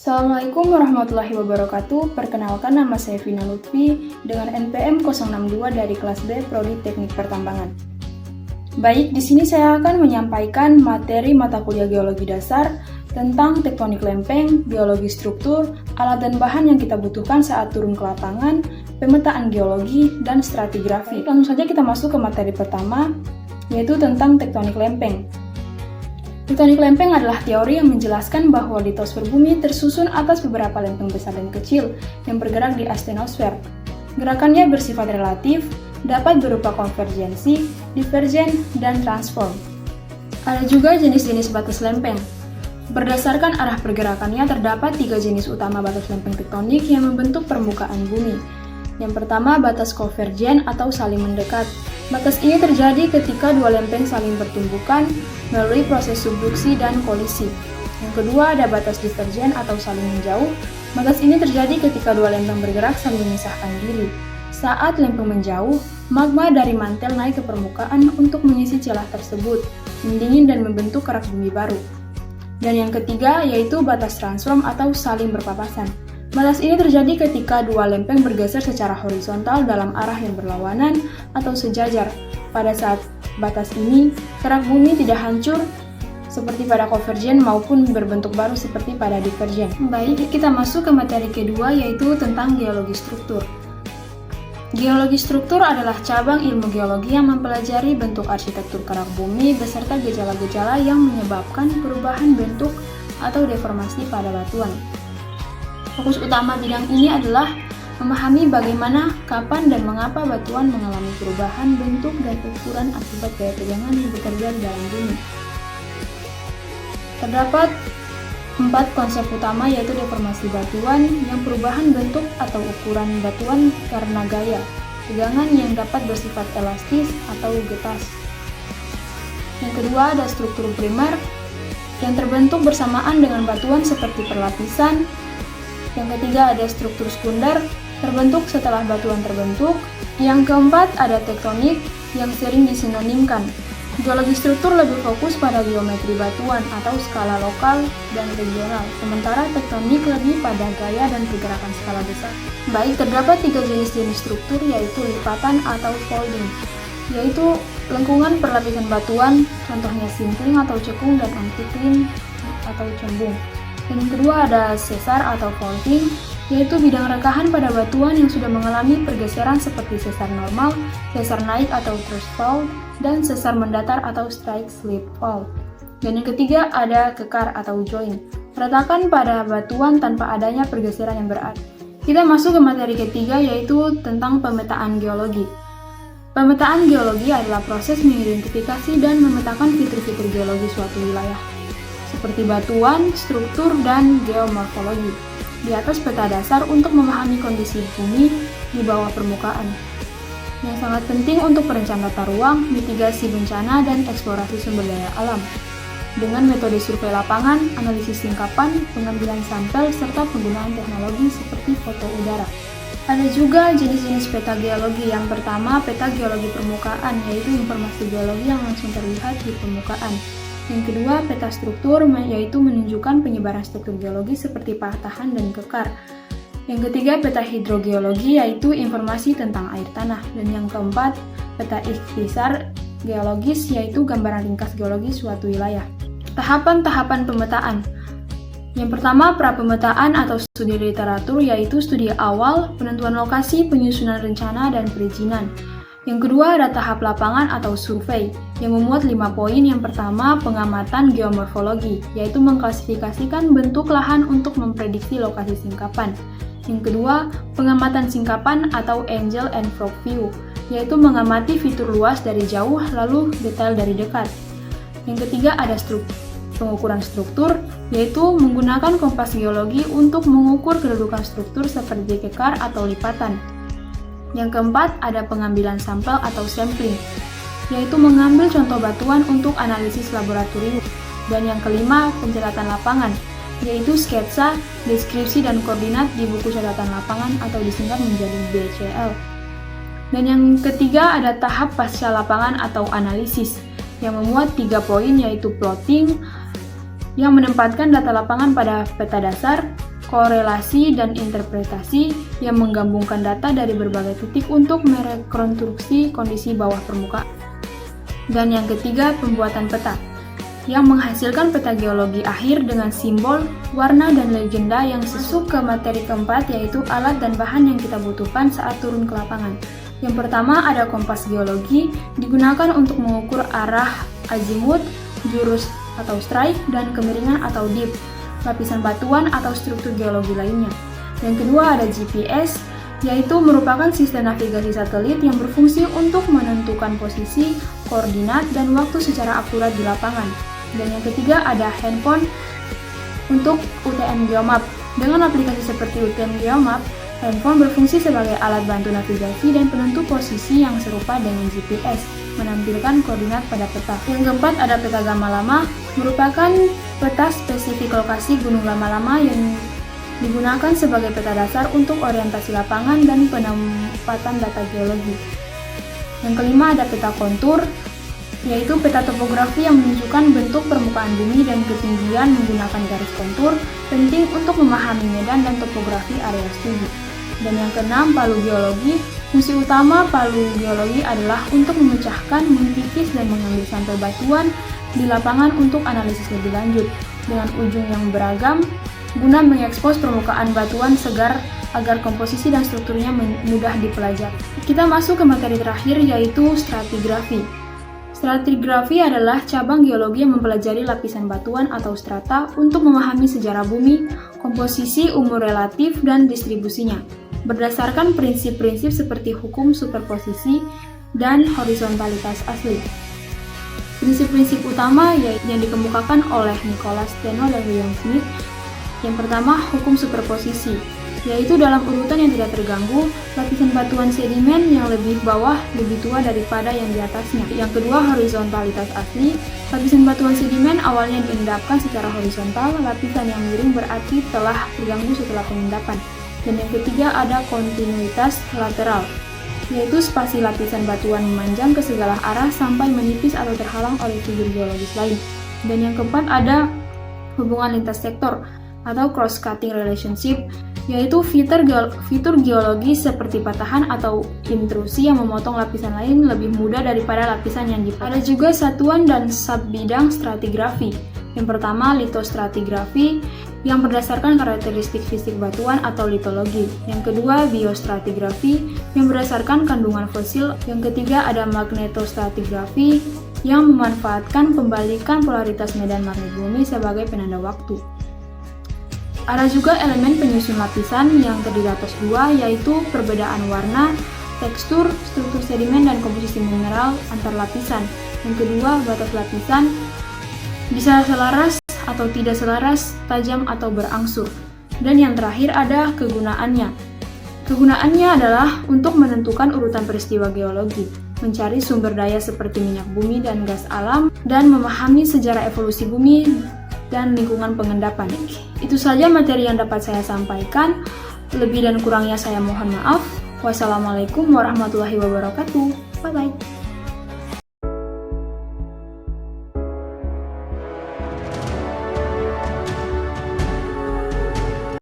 Assalamualaikum warahmatullahi wabarakatuh. Perkenalkan, nama saya Vina Lutfi dengan NPM 062 dari kelas B Prodi Teknik Pertambangan. Baik, di sini saya akan menyampaikan materi mata kuliah geologi dasar tentang tektonik lempeng, geologi struktur, alat dan bahan yang kita butuhkan saat turun ke lapangan, pemetaan geologi, dan stratigrafi. Langsung saja kita masuk ke materi pertama, yaitu tentang tektonik lempeng. Tektonik lempeng adalah teori yang menjelaskan bahwa litosfer bumi tersusun atas beberapa lempeng besar dan kecil yang bergerak di astenosfer. Gerakannya bersifat relatif, dapat berupa konvergensi, divergen, dan transform. Ada juga jenis-jenis batas lempeng. Berdasarkan arah pergerakannya, terdapat 3 jenis utama batas lempeng tektonik yang membentuk permukaan bumi. Yang pertama, batas konvergen atau saling mendekat. Batas ini terjadi ketika dua lempeng saling bertumbukan melalui proses subduksi dan kolisi. Yang kedua, ada batas divergen atau saling menjauh. Batas ini terjadi ketika dua lempeng bergerak saling memisahkan diri. Saat lempeng menjauh, magma dari mantel naik ke permukaan untuk mengisi celah tersebut, mendingin dan membentuk kerak bumi baru. Dan yang ketiga, yaitu batas transform atau saling berpapasan. Batas ini terjadi ketika dua lempeng bergeser secara horizontal dalam arah yang berlawanan atau sejajar. Pada saat batas ini, kerak bumi tidak hancur seperti pada konvergen maupun berbentuk baru seperti pada divergen. Baik, kita masuk ke materi kedua, yaitu tentang geologi struktur. Geologi struktur adalah cabang ilmu geologi yang mempelajari bentuk arsitektur kerak bumi beserta gejala-gejala yang menyebabkan perubahan bentuk atau deformasi pada batuan. Fokus utama bidang ini adalah memahami bagaimana, kapan, dan mengapa batuan mengalami perubahan bentuk dan ukuran akibat gaya tegangan yang bekerja di dalam bumi. Terdapat 4 konsep utama, yaitu deformasi batuan, yang perubahan bentuk atau ukuran batuan karena gaya, tegangan yang dapat bersifat elastis atau getas. Yang kedua, ada struktur primer, yang terbentuk bersamaan dengan batuan seperti perlapisan. Yang ketiga, ada struktur sekunder, terbentuk setelah batuan terbentuk. Yang keempat, ada tektonik, yang sering disinonimkan. Geologi struktur lebih fokus pada geometri batuan atau skala lokal dan regional, sementara tektonik lebih pada gaya dan pergerakan skala besar. Baik, terdapat 3 jenis struktur, yaitu lipatan atau folding, yaitu lengkungan perlapisan batuan, contohnya simpling atau cekung, dan anticline atau cembung. Dan yang kedua, ada sesar atau faulting, yaitu bidang rekahan pada batuan yang sudah mengalami pergeseran seperti sesar normal, sesar naik atau thrust fault, dan sesar mendatar atau strike slip fault. Dan yang ketiga, ada kekar atau joint, retakan pada batuan tanpa adanya pergeseran yang berarti. Kita masuk ke materi ketiga, yaitu tentang pemetaan geologi. Pemetaan geologi adalah proses mengidentifikasi dan memetakan fitur-fitur geologi suatu wilayah, seperti batuan, struktur, dan geomorfologi, di atas peta dasar untuk memahami kondisi bumi di bawah permukaan. Yang sangat penting untuk perencanaan tata ruang, mitigasi bencana, dan eksplorasi sumber daya alam. Dengan metode survei lapangan, analisis singkapan, pengambilan sampel, serta penggunaan teknologi seperti foto udara. Ada juga jenis-jenis peta geologi. Yang pertama, peta geologi permukaan, yaitu informasi geologi yang langsung terlihat di permukaan. Yang kedua, peta struktur, yaitu menunjukkan penyebaran struktur geologi seperti patahan dan kekar. Yang ketiga, peta hidrogeologi, yaitu informasi tentang air tanah. Dan yang keempat, peta ikhtisar geologis, yaitu gambaran ringkas geologi suatu wilayah. Tahapan-tahapan pemetaan. Yang pertama, prapemetaan atau studi literatur, yaitu studi awal, penentuan lokasi, penyusunan rencana, dan perizinan. Yang kedua, ada tahap lapangan atau survei, yang memuat 5 poin. Yang pertama, pengamatan geomorfologi, yaitu mengklasifikasikan bentuk lahan untuk memprediksi lokasi singkapan. Yang kedua, pengamatan singkapan atau angel and frog view, yaitu mengamati fitur luas dari jauh lalu detail dari dekat. Yang ketiga, ada pengukuran struktur, yaitu menggunakan kompas geologi untuk mengukur kedudukan struktur seperti kekar atau lipatan. Yang keempat, ada pengambilan sampel atau sampling, yaitu mengambil contoh batuan untuk analisis laboratorium. Dan yang kelima, pencatatan lapangan, yaitu sketsa, deskripsi, dan koordinat di buku catatan lapangan atau disingkat menjadi BCL. Dan yang ketiga, ada tahap pasca lapangan atau analisis, yang memuat 3 poin, yaitu plotting, yang menempatkan data lapangan pada peta dasar, korelasi, dan interpretasi yang menggabungkan data dari berbagai titik untuk merekonstruksi kondisi bawah permukaan. Dan yang ketiga, pembuatan peta, yang menghasilkan peta geologi akhir dengan simbol, warna, dan legenda yang masuk ke materi keempat, yaitu alat dan bahan yang kita butuhkan saat turun ke lapangan. Yang pertama ada kompas geologi, digunakan untuk mengukur arah azimut, jurus atau strike, dan kemiringan atau dip, lapisan batuan atau struktur geologi lainnya. Yang kedua ada GPS, yaitu merupakan sistem navigasi satelit yang berfungsi untuk menentukan posisi, koordinat, dan waktu secara akurat di lapangan. Dan yang ketiga ada handphone untuk UTM Geomap. Dengan aplikasi seperti UTM Geomap, handphone berfungsi sebagai alat bantu navigasi dan penentu posisi yang serupa dengan GPS, menampilkan koordinat pada peta. Yang keempat ada peta gamma lama, merupakan peta spesifik lokasi gunung lama-lama yang digunakan sebagai peta dasar untuk orientasi lapangan dan penempatan data geologi. Yang kelima ada peta kontur, yaitu peta topografi yang menunjukkan bentuk permukaan bumi dan ketinggian menggunakan garis kontur, penting untuk memahami medan dan topografi area studi. Dan yang keenam, palu geologi. Fungsi utama palu geologi adalah untuk memecahkan, mengkikis, dan mengambil sampel batuan di lapangan untuk analisis lebih lanjut, dengan ujung yang beragam, guna mengekspos permukaan batuan segar agar komposisi dan strukturnya mudah dipelajari. Kita masuk ke materi terakhir, yaitu stratigrafi. Stratigrafi adalah cabang geologi yang mempelajari lapisan batuan atau strata untuk memahami sejarah bumi, komposisi, umur relatif, dan distribusinya, berdasarkan prinsip-prinsip seperti hukum superposisi dan horizontalitas asli. Prinsip-prinsip utama yang dikemukakan oleh Nicholas Steno dan William Smith. Yang pertama, hukum superposisi, yaitu dalam urutan yang tidak terganggu, lapisan batuan sedimen yang lebih bawah lebih tua daripada yang di atasnya. Yang kedua, horizontalitas asli, lapisan batuan sedimen awalnya diendapkan secara horizontal, lapisan yang miring berarti telah terganggu setelah pengendapan. Dan yang ketiga ada kontinuitas lateral, yaitu spasi lapisan batuan memanjang ke segala arah sampai menipis atau terhalang oleh figur geologis lain. Dan yang keempat ada hubungan lintas sektor atau cross-cutting relationship, yaitu fitur geologi seperti patahan atau intrusi yang memotong lapisan lain lebih mudah daripada lapisan yang dipotong. Ada juga satuan dan subbidang stratigrafi. Yang pertama, litostratigrafi yang berdasarkan karakteristik fisik batuan atau litologi. Yang kedua, biostratigrafi yang berdasarkan kandungan fosil. Yang ketiga, ada magnetostratigrafi yang memanfaatkan pembalikan polaritas medan magnet bumi sebagai penanda waktu. Ada juga elemen penyusun lapisan yang terdiri atas dua, yaitu perbedaan warna, tekstur, struktur sedimen, dan komposisi mineral antar lapisan. Yang kedua, batas lapisan bisa selaras atau tidak selaras, tajam atau berangsur. Dan yang terakhir ada kegunaannya. Kegunaannya adalah untuk menentukan urutan peristiwa geologi, mencari sumber daya seperti minyak bumi dan gas alam, dan memahami sejarah evolusi bumi dan lingkungan pengendapan. Itu saja materi yang dapat saya sampaikan. Lebih dan kurangnya saya mohon maaf. Wassalamualaikum warahmatullahi wabarakatuh. Bye-bye.